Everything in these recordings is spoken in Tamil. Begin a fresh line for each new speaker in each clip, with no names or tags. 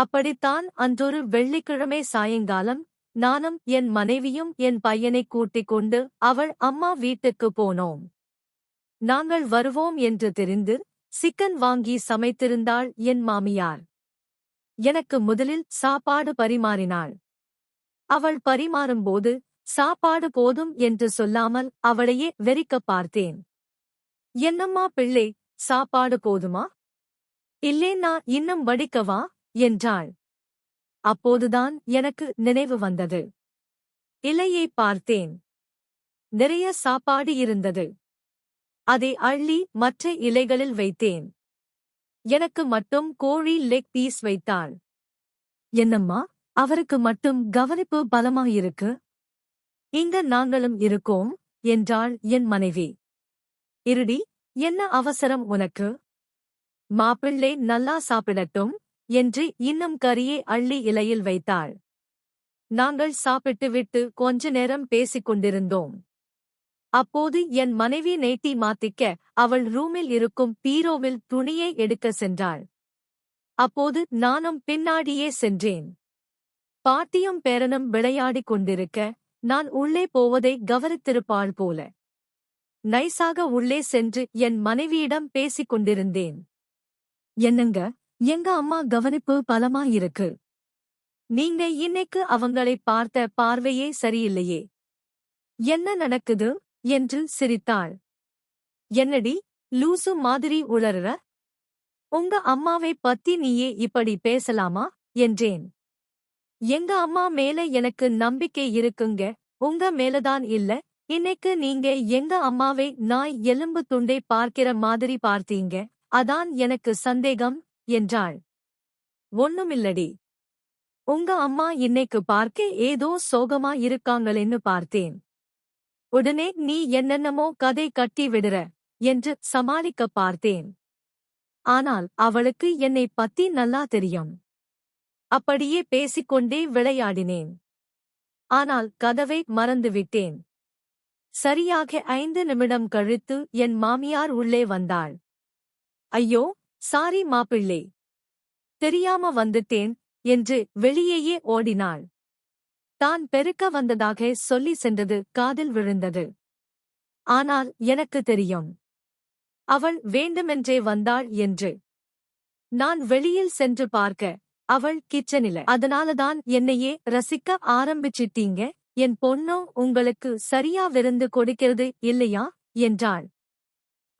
அப்படித்தான் அன்றொரு வெள்ளிக்கிழமை சாயங்காலம் நானும் என் மனைவியும் என் பையனைக் கூட்டிக் கொண்டு அவள் அம்மா வீட்டுக்குப் போனோம். நாங்கள் வருவோம் என்று தெரிந்து சிக்கன் வாங்கி சமைத்திருந்தாள் என் மாமியார். எனக்கு முதலில் சாப்பாடு பரிமாறினாள். அவள் பரிமாறும்போது சாப்பாடு போதும் என்று சொல்லாமல் அவளையே வெறிக்கப் பார்த்தேன். என்னம்மா பிள்ளை, சாப்பாடு போதுமா? இல்லேன்னா இன்னும் வடிக்கவா என்றாள். அப்போதுதான் எனக்கு நினைவு வந்தது. இலையை பார்த்தேன். நிறைய சாப்பாடு இருந்தது. அதை அள்ளி மற்ற இலைகளில் வைத்தேன். எனக்கு மட்டும் கோழி லெக் பீஸ் வைத்தாள். என்னம்மா, அவருக்கு மட்டும் கவனிப்பு பலமாயிருக்கு. இங்க நாங்களும் இருக்கோம் என்றாள் என் மனைவி. இருடி, என்ன அவசரம் உனக்கு? மாப்பிள்ளை நல்லா சாப்பிடட்டும் என்று இன்னும் கறியை அள்ளி இலையில் வைத்தாள். நாங்கள் சாப்பிட்டுவிட்டு கொஞ்ச நேரம் பேசிக் கொண்டிருந்தோம். அப்போது என் மனைவி நைட்டி மாத்திக்க அவள் ரூமில் இருக்கும் பீரோவில் துணியை எடுக்க சென்றாள். அப்போது நானும் பின்னாடியே சென்றேன். பாட்டியும் பேரனும் விளையாடிக் கொண்டிருக்க நான் உள்ளே போவதை கவனித்திருப்பாள் போல. நைசாக உள்ளே சென்று என் மனைவியிடம் பேசிக் கொண்டிருந்தேன். என்னங்க, எங்க அம்மா கவனிப்பு பலமாயிருக்கு. நீங்க இன்னைக்கு அவங்களை பார்த்த பார்வையே சரியில்லையே. என்ன நடக்குது என்று சிரித்தாள். என்னடி லூசு மாதிரி உளறுற? உங்க அம்மாவை பத்தி நீயே இப்படி பேசலாமா என்றேன். எங்க அம்மா மேல எனக்கு நம்பிக்கை இருக்குங்க, உங்க மேலதான் இல்ல. இன்னைக்கு நீங்க எங்க அம்மாவை நாய் எலும்பு துண்டை பார்க்கிற மாதிரி பார்த்தீங்க, அதான் எனக்கு சந்தேகம் என்றாள். ஒண்ணுமில்லடி. உங்க அம்மா இன்னைக்கு பார்க்க ஏதோ சோகமா இருக்காங்களேன்னு பார்த்தேன். உடனே நீ என்னென்னமோ கதை கட்டி விடுற என்று சமாளிக்க பார்த்தேன். ஆனால் அவளுக்கு என்னை பத்தி நல்லா தெரியும். அப்படியே பேசிக்கொண்டே விளையாடினேன். ஆனால் கதவை மறந்துவிட்டேன். சரியாக 5 நிமிடம் கழித்து என் மாமியார் உள்ளே வந்தாள். ஐயோ, சாரி மாப்பிள்ளை, தெரியாம வந்துட்டேன் என்று வெளியேயே ஓடினாள். தான் பெருக்க வந்ததாக சொல்லி சென்றது காதில் விழுந்தது. ஆனால் எனக்கு தெரியும், அவள் வேண்டுமென்றே வந்தாள் என்று. நான் வெளியில் சென்று பார்க்க அவள் கிச்சனில. அதனாலதான் என்னையே ரசிக்க ஆரம்பிச்சிட்டீங்க. என் பொண்ணோ உங்களுக்கு சரியா விருந்து கொடுக்கிறது இல்லையா என்றாள்.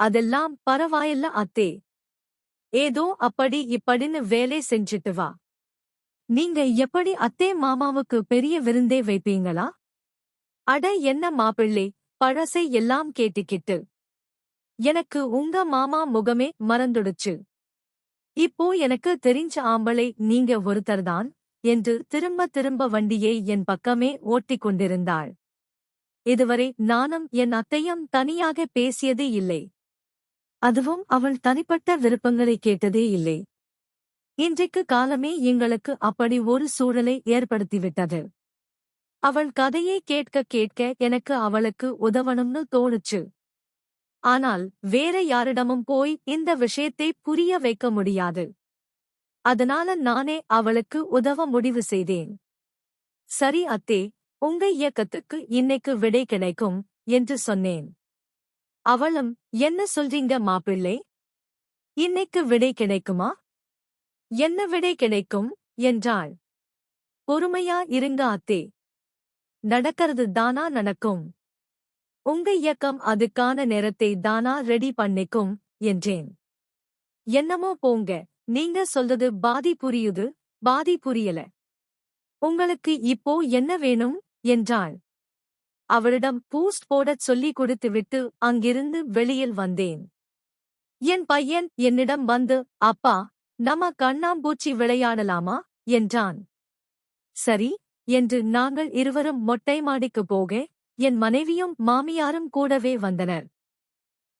அதெல்லாம் பரவாயில்ல அத்தே. ஏதோ அப்படி இப்படின்னு வேலை செஞ்சிட்டு வா. நீங்க எப்படி அத்தே மாமாவுக்கு பெரிய விருந்தே வைப்பீங்களா? அட என்ன மாப்பிள்ளை, பழசை எல்லாம் கேட்டுக்கிட்டு. எனக்கு உங்க மாமா முகமே மறந்துடுச்சு. இப்போ எனக்கு தெரிஞ்ச ஆம்பளை நீங்க ஒருத்தர்தான் என்று திரும்ப திரும்ப வண்டியை என் பக்கமே ஓட்டிக் கொண்டிருந்தாள். இதுவரை நானும் என் அத்தையும் தனியாக பேசியதே இல்லை. அதுவும் அவள் தனிப்பட்ட விருப்பங்களை கேட்டதே இல்லை. இன்றைக்கு காலமே எங்களுக்கு அப்படி ஒரு சூழலை ஏற்படுத்திவிட்டது. அவள் கதையை கேட்க கேட்க எனக்கு அவளுக்கு உதவணும்னு தோணுச்சு. ஆனால் வேற யாரிடமும் போய் இந்த விஷயத்தை புரிய வைக்க முடியாது. அதனால நானே அவளுக்கு உதவ முடிவு செய்தேன். சரி அத்தே, உங்க இயக்கத்துக்கு இன்னைக்கு விடை கிடைக்கும் என்று சொன்னேன். அவளும் என்ன சொல்றீங்க மாப்பிள்ளை, இன்னைக்கு விடை கிடைக்குமா? என்ன விடை கிடைக்கும் என்றாள். பொறுமையா இருங்க அத்தே, நடக்கிறது தானா நடக்கும். உங்க இயக்கம் அதுக்கான நேரத்தை தானா ரெடி பண்ணிக்கும் என்றேன். என்னமோ போங்க, நீங்க சொல்றது பாதி புரியுது, பாதி புரியல. உங்களுக்கு இப்போ என்ன வேணும் என்றாள். அவளிடம் பூஸ்ட் போடச் சொல்லிக் கொடுத்துவிட்டு அங்கிருந்து வெளியில் வந்தேன். என் பையன் என்னிடம் வந்து, அப்பா, நம்ம கண்ணாம்பூச்சி விளையாடலாமா என்றான். சரி என்று நாங்கள் இருவரும் மொட்டை மாடிக்கு போக என் மனைவியும் மாமியாரும் கூடவே வந்தனர்.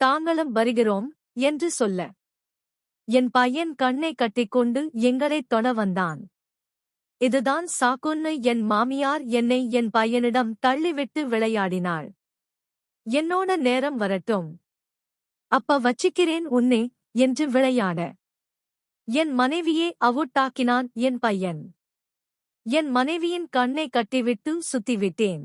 தாங்களும் வருகிறோம் என்று சொல்ல என் பையன் கண்ணை கட்டிக்கொண்டு எங்களைத் தொட வந்தான். இதுதான் சாக்குன்னு என் மாமியார் என்னை என் பையனிடம் தள்ளிவிட்டு விளையாடினாள். என்னோட நேரம் வரட்டும், அப்ப வச்சிக்கிறேன் உன்னை என்று விளையாட என் மனைவியே அவுட்டாக்கினான் என் பையன். என் மனைவியின் கண்ணை கட்டிவிட்டு சுத்திவிட்டேன்.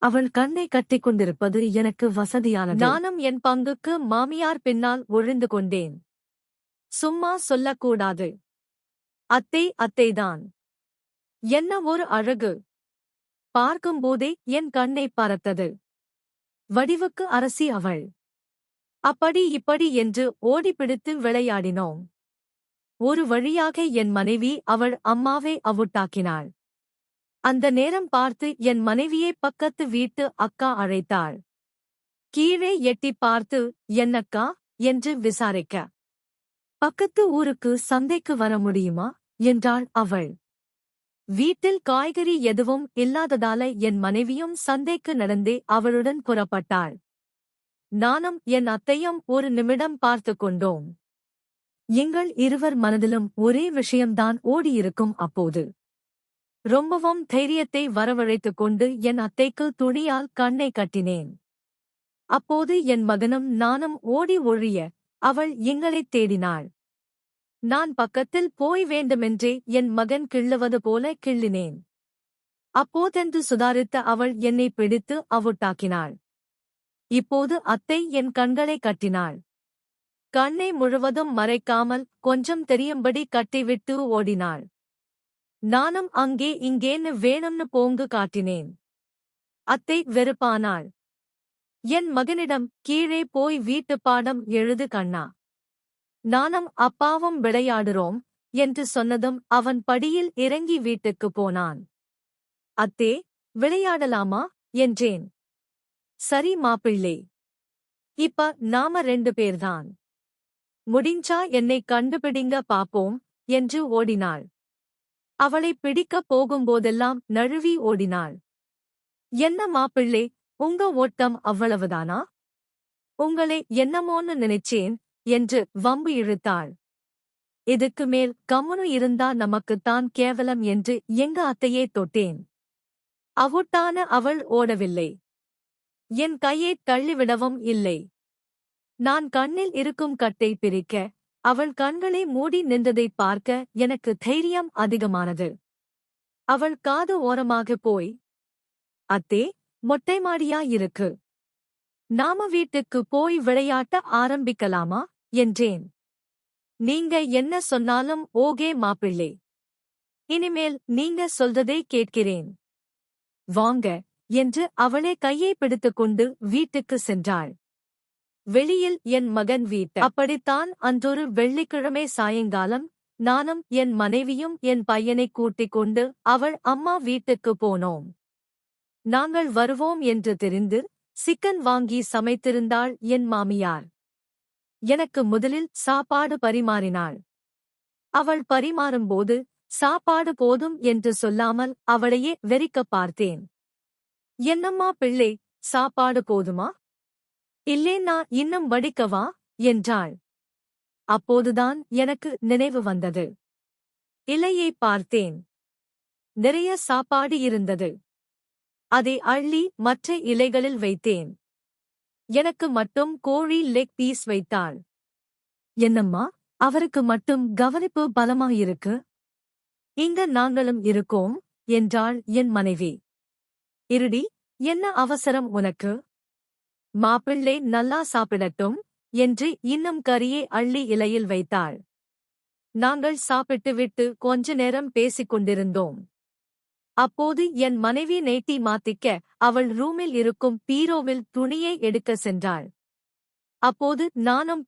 அவள் கண்ணை கட்டிக் கொண்டிருப்பது எனக்கு வசதியானது. நானும் என் பங்குக்கு மாமியார் பின்னால் ஒழிந்து கொண்டேன். சும்மா சொல்லக்கூடாது. அத்தை அத்தைதான். என்ன ஒரு அழகு! பார்க்கும்போதே என் கண்ணை பறத்தது. வடிவுக்கு அரசி அவள். அப்படி இப்படி என்று ஓடிப்பிடித்து விளையாடினோம். ஒரு வழியாக என் மனைவி அவள் அம்மாவை அவுட்டாக்கினாள். அந்த நேரம் பார்த்து என் மனைவியை பக்கத்து வீட்டு அக்கா அழைத்தாள். கீழே எட்டிப் பார்த்து, என்னக்கா என்று விசாரிக்க. பக்கத்து ஊருக்கு சந்தைக்கு வர முடியுமா என்றாள் அவள். வீட்டில் காய்கறி எதுவும் இல்லாததால என் மனைவியும் சந்தைக்கு நடந்தே அவளுடன் புறப்பட்டாள். நானும் என் அத்தையும் ஒரு நிமிடம் பார்த்து கொண்டோம். எங்கள் இருவர் மனதிலும் ஒரே விஷயம்தான் ஓடியிருக்கும் அப்போது. ரொம்பவும் தைரியத்தை வரவழைத்துக் கொண்டு என் அத்தைக்கு துணியால் கண்ணை கட்டினேன். அப்போது என் மகனும் நானும் ஓடி ஒழிய அவள் எங்களைத் தேடினாள். நான் பக்கத்தில் போய் வேண்டுமென்றே என் மகன் கிள்ளுவது போல கிள்ளினேன். அப்போதென்று சுதாரித்த அவள் என்னை பிடித்து அவுட்டாக்கினாள். இப்போது அத்தை என் கண்களை கட்டினாள். கண்ணை முழுவதும் மறைக்காமல் கொஞ்சம் தெரியும்படி கட்டிவிட்டு ஓடினாள். நானும் அங்கே இங்கேன்னு வேணும்னு போங்கு காட்டினேன். அத்தை வெறுப்பானாள். என் மகனிடம் கீழே போய் வீட்டுப் பாடம் எழுது கண்ணா. நானும் அப்பாவும் விளையாடுறோம் என்று சொன்னதும் அவன் படியில் இறங்கி வீட்டுக்குப் போனான். அத்தே, விளையாடலாமா என்றேன். சரி மாப்பிள்ளே. இப்ப நாம 2 பேர்தான். முடிஞ்சா என்னை கண்டுபிடிங்க பாப்போம் என்று ஓடினாள். அவளை பிடிக்கப் போகும்போதெல்லாம் நழுவி ஓடினாள். என்ன மாப்பிள்ளே, உங்க ஓட்டம் அவ்வளவுதானா? உங்களை என்னமோன்னு நினைச்சேன் என்று வம்பு இழுத்தாள். இதுக்கு மேல் கம்முனு இருந்தா நமக்குத்தான் கேவலம் என்று எங்க அத்தையே தொட்டேன். அவுட்டான அவள் ஓடவில்லை. என் கையைத் தள்ளிவிடவும் இல்லை. நான் கண்ணில் இருக்கும் கட்டை பிரிக்க, அவள் கண்களை மூடி நின்றதைப் பார்க்க எனக்கு தைரியம் அதிகமானது. அவள் காது ஓரமாக போய், அத்தே, மொட்டை மாடியா இருக்கு. நாம வீட்டுக்கு போய் விளையாட்ட ஆரம்பிக்கலாமா என்றேன். நீங்க என்ன சொன்னாலும் ஓகே மாப்பிள்ளே. இனிமேல் நீங்க சொல்றதை கேட்கிறேன். வாங்க என்று அவளே கையை பிடித்துக்கொண்டு வீட்டுக்கு சென்றாள். வெளியில் என் மகன் வீட்டு. அப்படித்தான் அன்றொரு வெள்ளிக்கிழமை சாயங்காலம் நானும் என் மனைவியும் என் பையனைக் கூட்டிக் கொண்டு அவள் அம்மா வீட்டுக்கு போனோம். நாங்கள் வருவோம் என்று தெரிந்து சிக்கன் வாங்கி சமைத்திருந்தாள் என் மாமியார். எனக்கு முதலில் சாப்பாடு பரிமாறினாள். அவள் பரிமாறும்போது சாப்பாடு போதும் என்று சொல்லாமல் அவளையே வெறிக்கப் பார்த்தேன். என்னம்மா பிள்ளை, சாப்பாடு போதுமா? இல்லேன்னா இன்னும் வடிக்கவா என்றாள். அப்போதுதான் எனக்கு நினைவு வந்தது. இலையை பார்த்தேன். நிறைய சாப்பாடு இருந்தது. அதை அள்ளி மற்ற இலைகளில் வைத்தேன். எனக்கு மட்டும் கோழி லெக் பீஸ் வைத்தாள். என்னம்மா, அவருக்கு மட்டும் கவனிப்பு பலமாயிருக்கு. இங்க நாங்களும் இருக்கோம் என்றாள் என் மனைவி. இருடி, என்ன அவசரம் உனக்கு? மாப்பிள்ளை நல்லா சாப்பிடட்டும் என்று இன்னும் கறியை அள்ளி இலையில் வைத்தாள். நாங்கள் சாப்பிட்டுவிட்டு கொஞ்ச நேரம் பேசிக் கொண்டிருந்தோம். அப்போது என் மனைவி நைட்டி மாத்திக்க அவள் ரூமில் இருக்கும் பீரோவில் துணியை எடுக்க சென்றாள். அப்போது நானும்